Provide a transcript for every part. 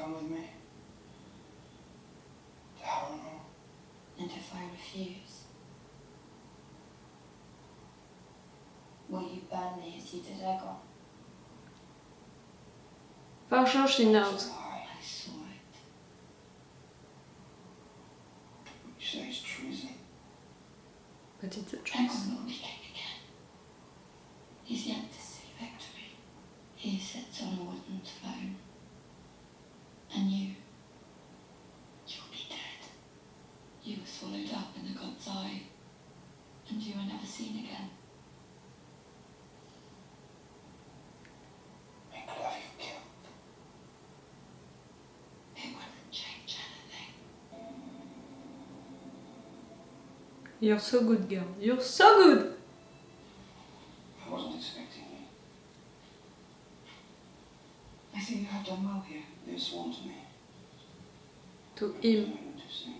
come with me? To Harrenhal? And if I refuse, will you burn me as you did Aegon? For sure she knows. I saw it. You say it's treason? But it's a choice. Aegon will be king again. He's yet to see victory. He sits on a wooden throne. And you'll be dead. You were swallowed up in the god's eye, and you were never seen again. They could have you killed. It wouldn't change anything. You're so good, girl. You're so good! I wasn't expecting you. I think you have done well here. They've sworn to me. To him. Nothing to say.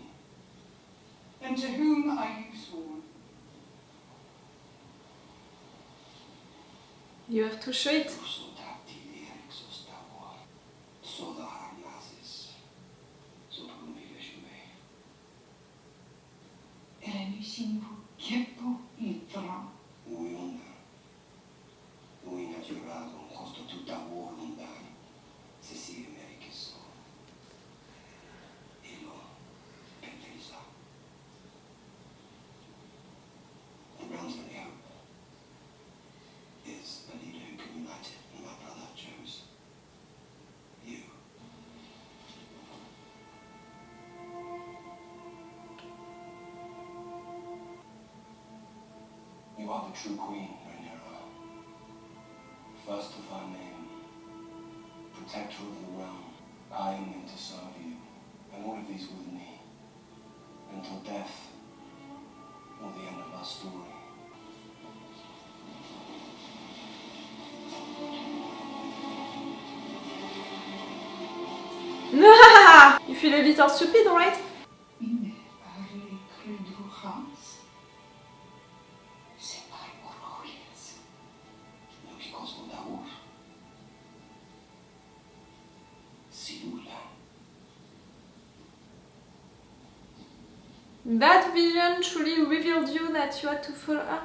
And to whom are you sworn? You have to show it. You are the true queen, Rhaenyra. First of our name, protector of the realm. I am meant to serve you, and all of these with me, until death or the end of our story. You feel a little stupid, right? That vision truly revealed you that you had to follow her.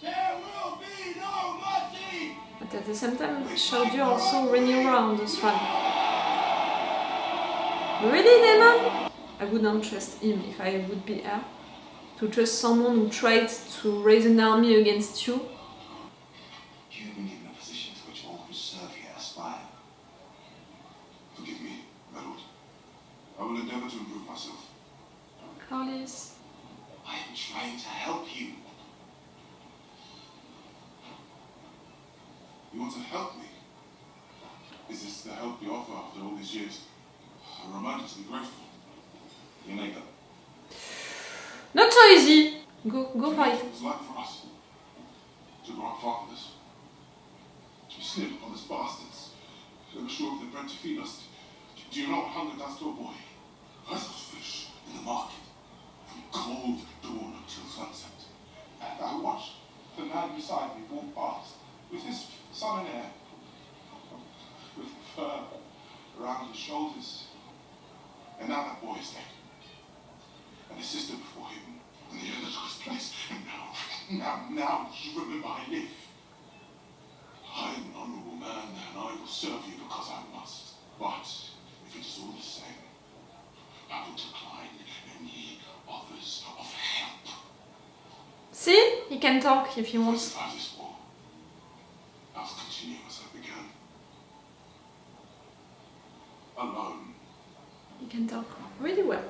There will be no mercy! But at the same time, it showed you also Rhaenyra on the throne. Really, Daemon? I wouldn't trust him if I would be her. To trust someone who tried to raise an army against you. You have been given a position to which all who serve here aspire. Forgive me, my lord. I will endeavor to improve myself. Carlis. I am trying to help you. You want to help me? Is this the help you offer after all these years? I'm reminded to be grateful. You make that. Not so easy. Go for it. It was like for us to grow up fatherless, to be slim, honest bastards, never sure of the bread to feed us. Do you know what hunger does to a boy? I thought fish in the market, from cold dawn until sunset. And I watched the man beside me walk past with his son and heir, with fur around his shoulders. And now that boy is dead. And his sister before him, and the other took his place. And now you remember I live. I am an honourable man, and I will serve you because I must. But if it is all the same, I will decline any offers of help. See? He can talk if he wants. Survive this war. I'll continue as I began. Alone. He can talk really well.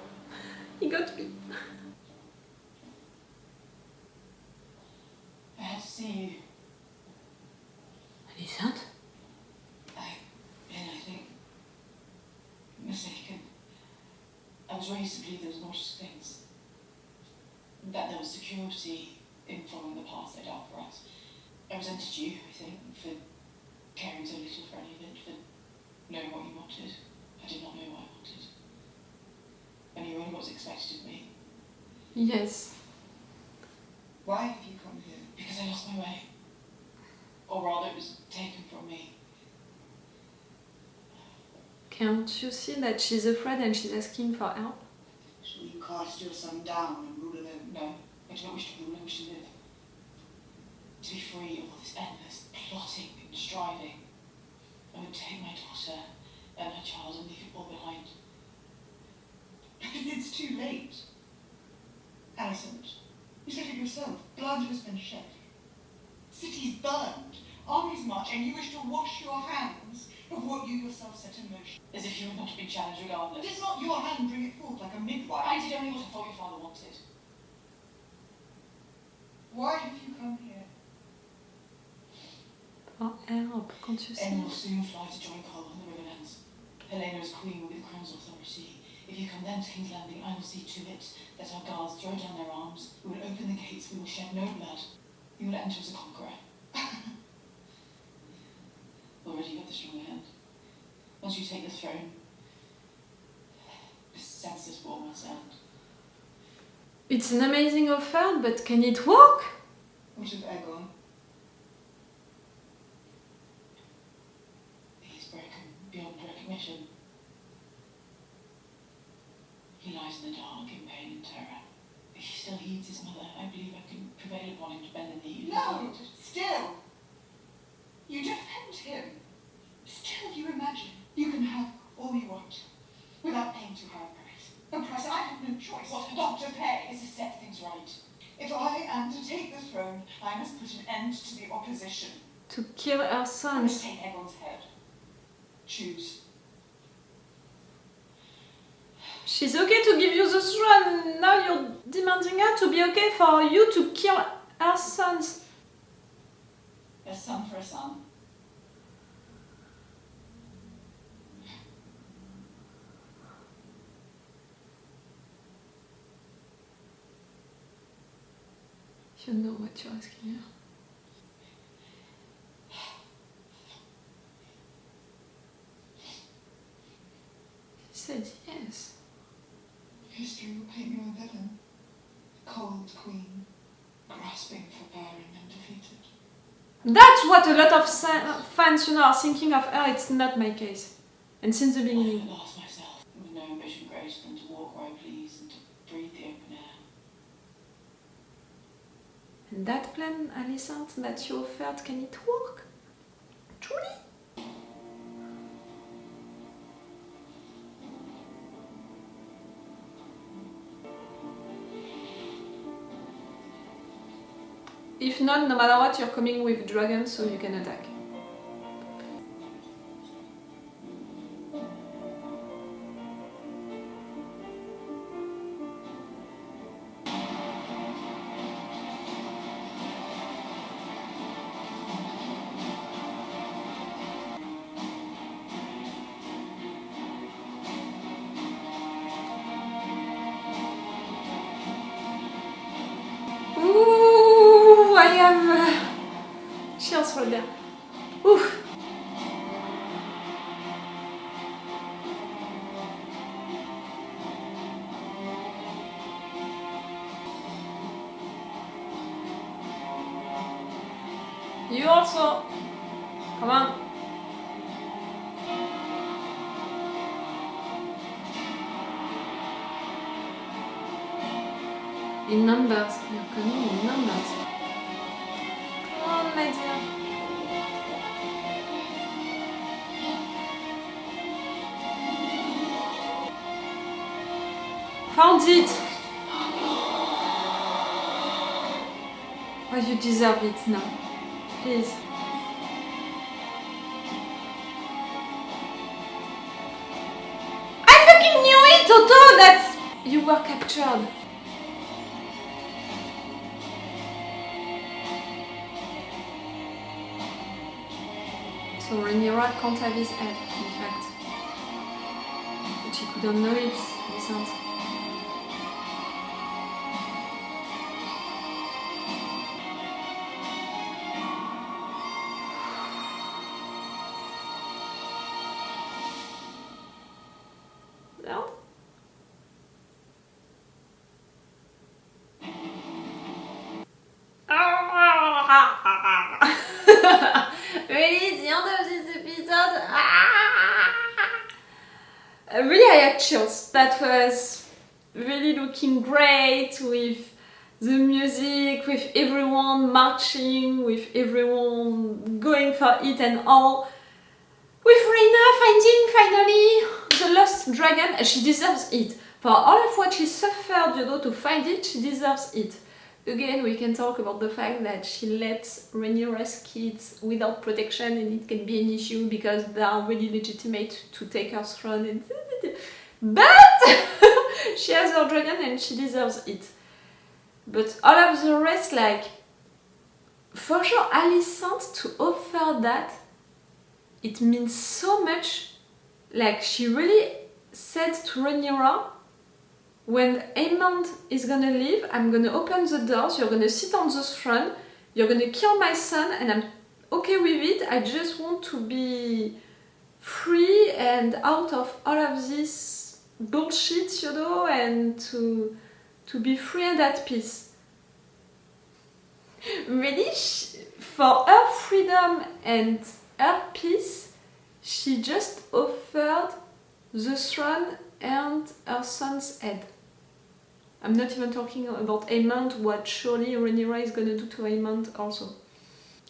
He got me. I had to see you. Alicent? I've been, I think, mistaken. I was raised to believe there was more to things. That there was security in following the path laid out for us. I resented you, I think, for caring so little for any of it, for knowing what you wanted. I did not know what I wanted. I knew only what was expected of me. Yes. Why have you come here? Because I lost my way. Or rather, it was taken from me. Can't you see that she's afraid and she's asking for help? Shall you cast your son down and rule alone? No, I do not wish to rule, I wish to live. To be free of all this endless plotting and striving. I would take my daughter and her child and leave it all behind. But it's too late. Alicent, you said it yourself. Blood has been shed. Cities burned. Armies march, and you wish to wash your hands of what you yourself set in motion. As if you would not have been challenged regardless. Does not your hand bring it forth like a midwife? I did only what I thought your father wanted. Why have you come here? For help, can't you see? Aemond will soon fly to join Cole on the Riverlands. Helaena is queen with the crown's authority. If you come then to King's Landing, I will see to it that our guards throw down their arms. We will open the gates. We will shed no blood. You will enter as a conqueror. Already you have the stronger hand. Once you take the throne, this senseless war must end. It's an amazing offer, but can it work? What of Aegon? He's broken beyond recognition. He lies in the dark in pain and terror. If he still heeds his mother, I believe I can prevail upon him to bend the knee. No, still! You defend him. Still you imagine you can have all you want without paying too high a price. A price I have no choice not to pay is to set things right. If I am to take the throne, I must put an end to the opposition. To kill her I must sons. take Aegon's head. Choose. She's okay to give you the throne, now you're demanding her to be okay for you to kill her sons. A son for a son. You know what you're asking her. He said yes. History will paint you a villain. Cold queen, grasping for power and then defeated. That's what a lot of fans, are thinking of her. It's not my case. And since the I beginning. have lost myself, with no ambition greater than to walk where I please and to breathe the open air. And that plan, Alicent, that you offered, can it work? Truly? If not, no matter what, you're coming with dragons, so you can attack. Ooh, I have chills for that. Oof. You also. Come on. In numbers. You're coming in numbers. Come on, my dear. Found it! Oh, you deserve it now. Please. I fucking knew it, Otto, that you were captured. So Rhaenyra can't have his head, in fact. But she couldn't know it, Alicent. No? Really? The end of this episode? Really, I had chills. That was really looking great with the music, with everyone marching, with everyone going for it and all. With Rhaenyra finding finally the lost dragon, and she deserves it. For all of what she suffered, to find it, she deserves it. Again, we can talk about the fact that she lets Rhaenyra's kids without protection, and it can be an issue because they are really legitimate to take her throne. And but she has her dragon and she deserves it. But all of the rest, like, for sure, Alicent to offer that, it means so much. Like, she really said to Rhaenyra, when Aemond is gonna leave, I'm gonna open the doors, you're gonna sit on the throne, you're gonna kill my son, and I'm okay with it. I just want to be free and out of all of this bullshit, and to be free and at peace. Really, for her freedom and her peace, she just offered the throne and her son's head. I'm not even talking about Aemond, what surely Rhaenyra is gonna do to Aemond also.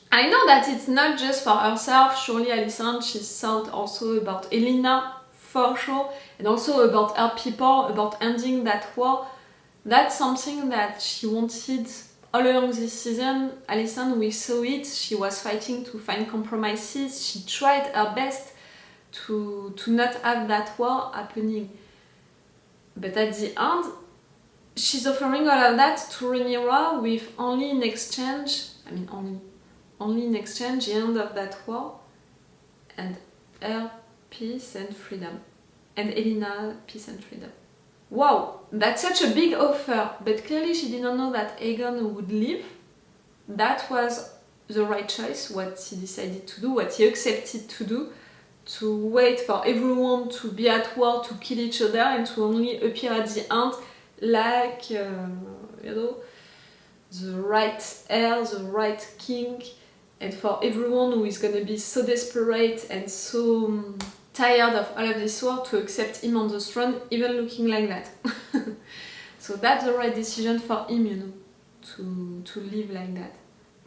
I know that it's not just for herself, surely Alicent, she's thought also about Helaena, for sure, and also about her people, about ending that war. That's something that she wanted all along this season. Alicent, we saw it, she was fighting to find compromises, she tried her best to not have that war happening. But at the end, she's offering all of that to Rhaenyra with only in exchange, only in exchange the end of that war and her peace and freedom. And Helaena, peace and freedom. Wow, that's such a big offer, but clearly she didn't know that Aegon would leave. That was the right choice, what he decided to do, what he accepted to do, to wait for everyone to be at war, to kill each other, and to only appear at the end like, the right heir, the right king, and for everyone who is gonna be so desperate and so tired of all of this war to accept him on the throne, even looking like that. So that's the right decision for him, to live like that.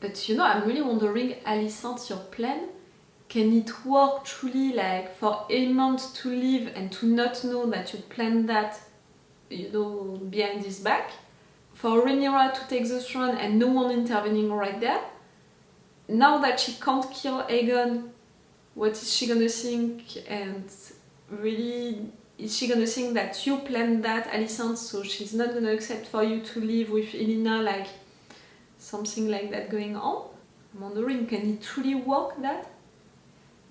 But I'm really wondering, Alicent, your plan, can it work truly, like, for Aemond to live and to not know that you planned that, behind his back? For Rhaenyra to take the throne and no one intervening right there? Now that she can't kill Aegon, what is she gonna think? And really, is she gonna think that you planned that, Alicent, so she's not gonna accept for you to live with Helaena, like something like that going on? I'm wondering, can it truly work that?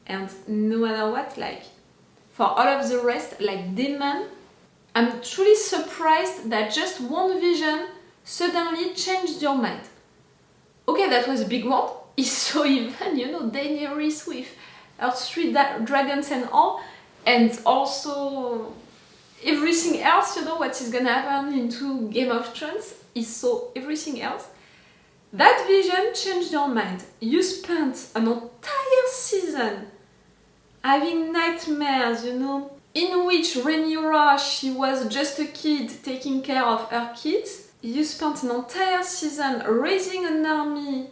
And no matter what, like, for all of the rest, like Daemon, I'm truly surprised that just one vision suddenly changed your mind. Okay, that was a big one. He saw even, Daenerys with her 3 dragons and all, and also everything else, what is gonna happen into Game of Thrones. He saw everything else. That vision changed your mind. You spent an entire season having nightmares, in which Rhaenyra, she was just a kid taking care of her kids. You spent an entire season raising an army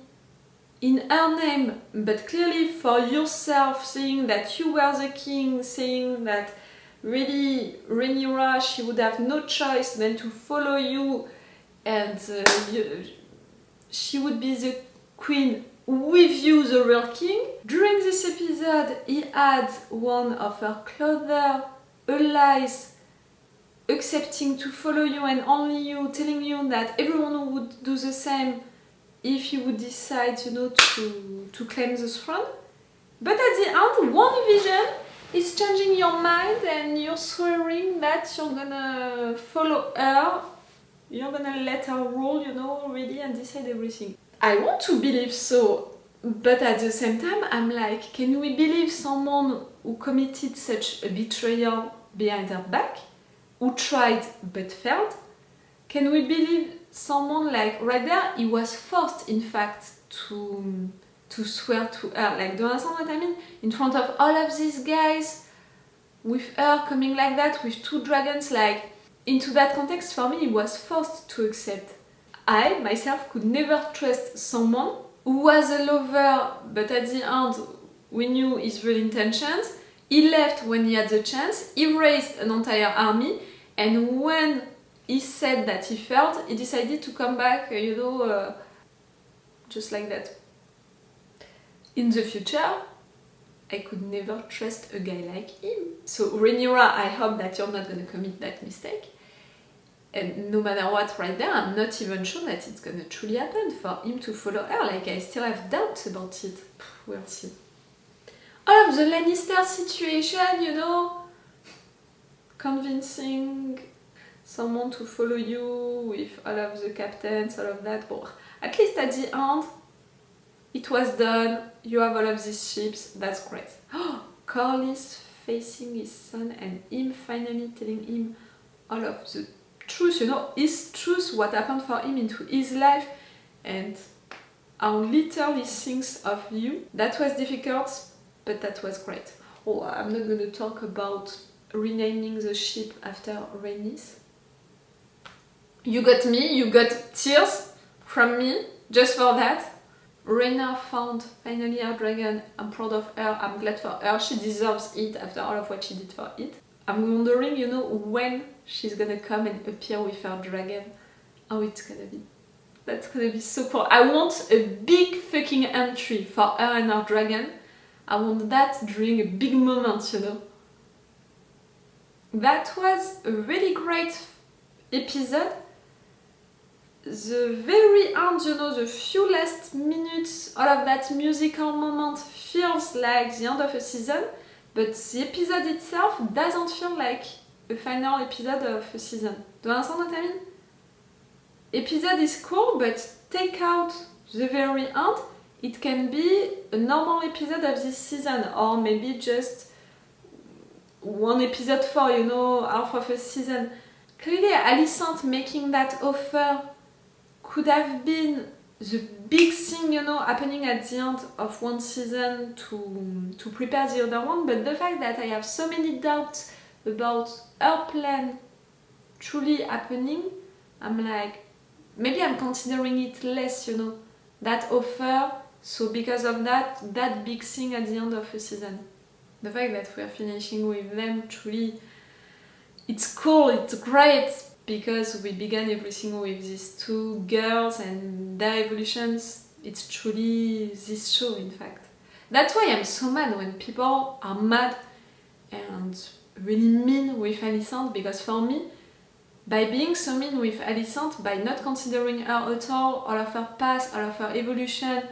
in her name, but clearly for yourself, saying that you were the king, saying that really Rhaenyra, she would have no choice than to follow you, and she would be the queen with you, the real king. During this episode, he had one of her closer allies accepting to follow you and only you, telling you that everyone would do the same if you would decide, to claim the throne. But at the end, one vision is changing your mind and you're swearing that you're gonna follow her, you're gonna let her rule, really, and decide everything. I want to believe so, but at the same time, I'm like, can we believe someone who committed such a betrayal behind her back, who tried but failed? Can we believe someone like right there? He was forced, in fact, to swear to her. Like, do you understand what I mean? In front of all of these guys, with her coming like that, with 2 dragons, like, into that context, for me, it was forced to accept. I, myself, could never trust someone who was a lover, but at the end, we knew his real intentions. He left when he had the chance, he raised an entire army, and when he said that he failed, he decided to come back, just like that. In the future, I could never trust a guy like him. So Rhaenyra, I hope that you're not going to commit that mistake. And no matter what right there, I'm not even sure that it's going to truly happen for him to follow her. Like, I still have doubts about it. We'll see. All of the Lannister situation, convincing someone to follow you with all of the captains, all of that. But at least at the end, it was done. You have all of these ships. That's great. Corlys facing his son and him finally telling him all of the truth, his truth, what happened for him into his life, and how little he thinks of you. That was difficult, but that was great. Oh, I'm not going to talk about renaming the ship after Rhaenys. You got me, you got tears from me, just for that. Rhaenyra found finally her dragon. I'm proud of her, I'm glad for her, she deserves it after all of what she did for it. I'm wondering, when she's gonna come and appear with her dragon. How it's gonna be. That's gonna be so cool. I want a big fucking entry for her and her dragon. I want that during a big moment, That was a really great episode. The very end, the few last minutes, all of that musical moment feels like the end of a season, but the episode itself doesn't feel like a final episode of a season. Do you understand what I mean? Episode is cool, but take out the very end, it can be a normal episode of this season, or maybe just one episode for, half of a season. Clearly, Alicent making that offer could have been the big thing, happening at the end of one season to prepare the other one, but the fact that I have so many doubts about her plan truly happening, I'm like, maybe I'm considering it less, that offer, so because of that big thing at the end of a season. The fact that we're finishing with them, truly, it's cool, it's great, because we began everything with these 2 girls and their evolutions. It's truly this show, in fact. That's why I'm so mad when people are mad and really mean with Alicent, because for me, by being so mean with Alicent, by not considering her at all of her past, all of her evolution,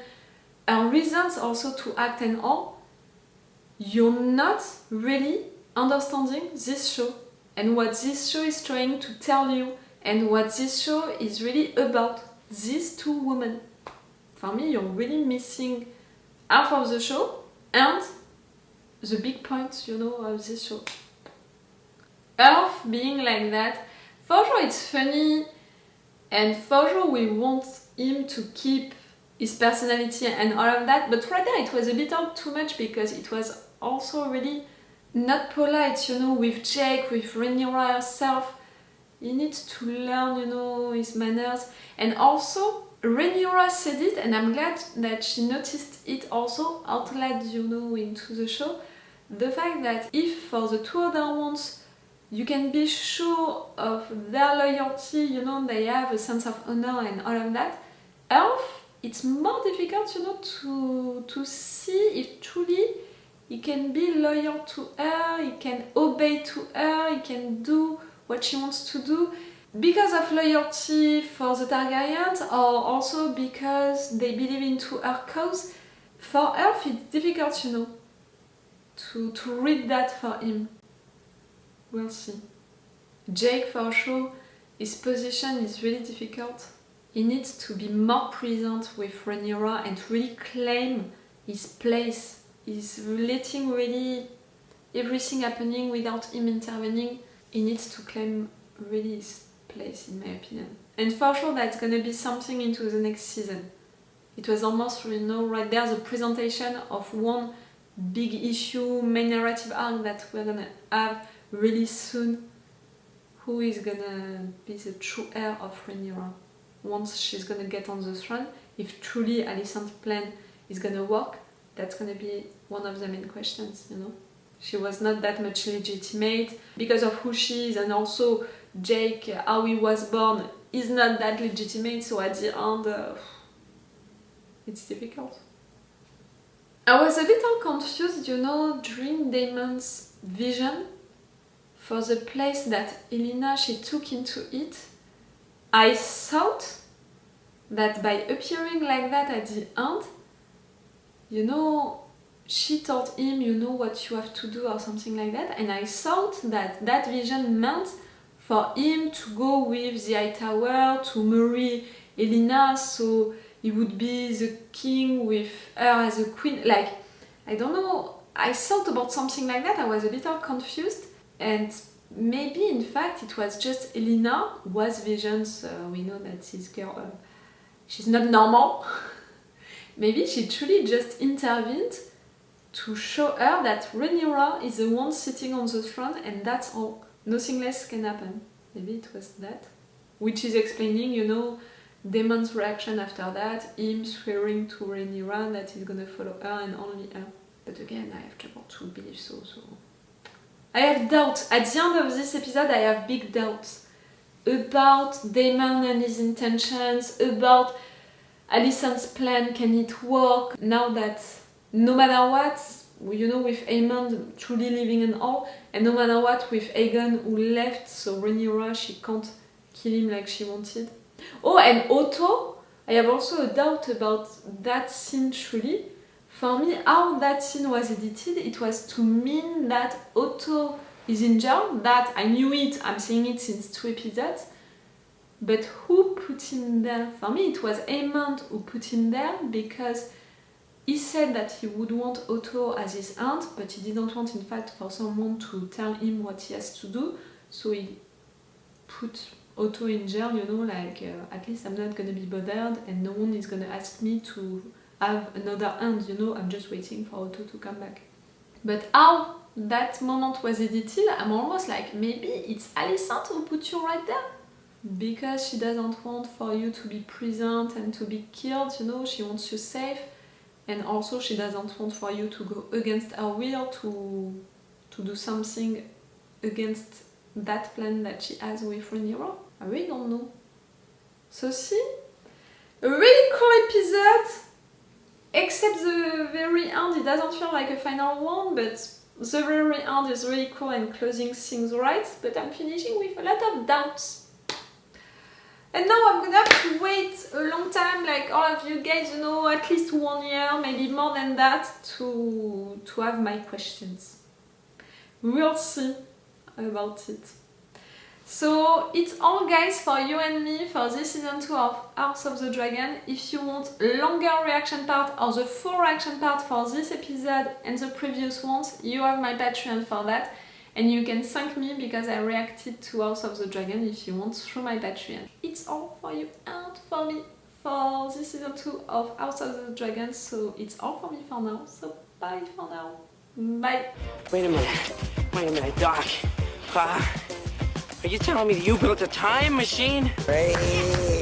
her reasons also to act and all, you're not really understanding this show and what this show is trying to tell you, and what this show is really about. These 2 women. For me, you're really missing half of the show and the big point, of this show. Elf being like that, for sure it's funny, and for sure we want him to keep his personality and all of that, but right there it was a little too much, because it was also really not polite, with Jake, with Rhaenyra herself. He needs to learn, his manners. And also, Rhaenyra said it, and I'm glad that she noticed it also out loud, into the show. The fact that if for the 2 other ones, you can be sure of their loyalty, they have a sense of honor and all of that. Elf, it's more difficult, to see if truly he can be loyal to her, he can obey to her, he can do what she wants to do because of loyalty for the Targaryens, or also because they believe into her cause. For Elf, it's difficult, to read that for him. We'll see. Jake, for sure, his position is really difficult. He needs to be more present with Rhaenyra and really claim his place. He's letting really everything happening without him intervening. He needs to claim really his place, in my opinion. And for sure that's gonna be something into the next season. It was almost, right there, the presentation of one big issue, main narrative arc that we're gonna have really soon. Who is gonna be the true heir of Rhaenyra once she's gonna get on the throne? If truly Alicent's plan is gonna work, that's gonna be one of the main questions, you know. She was not that much legitimate because of who she is, and also Jake, how he was born, is not that legitimate, so at the end, it's difficult. I was a little confused, you know, during Daemon's vision for the place that Helaena she took into it. I thought that by appearing like that at the end, you know, she told him, you know what you have to do or something like that, and I thought that that vision meant for him to go with the High Tower to marry Helaena, so he would be the king with her as a queen. Like, I don't know, I thought about something like that. I was a little confused, and maybe in fact it was just Helaena was visions. We know that this girl, she's not normal. Maybe she truly just intervened to show her that Rhaenyra is the one sitting on the throne, and that's all. Nothing less can happen. Maybe it was that. Which is explaining, you know, Daemon's reaction after that, him swearing to Rhaenyra that he's gonna follow her and only her. But again, I have trouble to believe so. I have doubts. At the end of this episode, I have big doubts about Daemon and his intentions, about Alicent's plan. Can it work? Now that no matter what, you know, with Aemond truly living in all, and no matter what with Aegon who left, so Rhaenyra, she can't kill him like she wanted. Oh, and Otto, I have also a doubt about that scene truly. For me, how that scene was edited, it was to mean that Otto is in jail, that I knew it, I'm seeing it since 2 episodes, but who put him there? For me, it was Aemond who put him there, because he said that he would want Otto as his aunt, but he didn't want, in fact, for someone to tell him what he has to do, so he put Otto in jail, you know, like, at least I'm not gonna be bothered, and no one is gonna ask me to have another aunt, you know, I'm just waiting for Otto to come back. But how that moment was edited, I'm almost like, maybe it's Alicent who put you right there? Because she doesn't want for you to be present and to be killed, you know, she wants you safe, and also she doesn't want for you to go against her will, to do something against that plan that she has with Rhaenyra. I really don't know. So see, a really cool episode, except the very end. It doesn't feel like a final one, but the very end is really cool and closing things right, but I'm finishing with a lot of doubts. And now I'm gonna have to wait a long time, like all of you guys, you know, at least 1 year, maybe more than that, to have my questions. We'll see about it. So it's all, guys, for you and me for this season 2 of House of the Dragon. If you want a longer reaction part or the full reaction part for this episode and the previous ones, you have my Patreon for that. And you can thank me because I reacted to House of the Dragon if you want through my Patreon. It's all for you and for me for this season 2 of House of the Dragon. So it's all for me for now. So bye for now. Bye. Wait a minute, Doc. Are you telling me that you built a time machine? Right.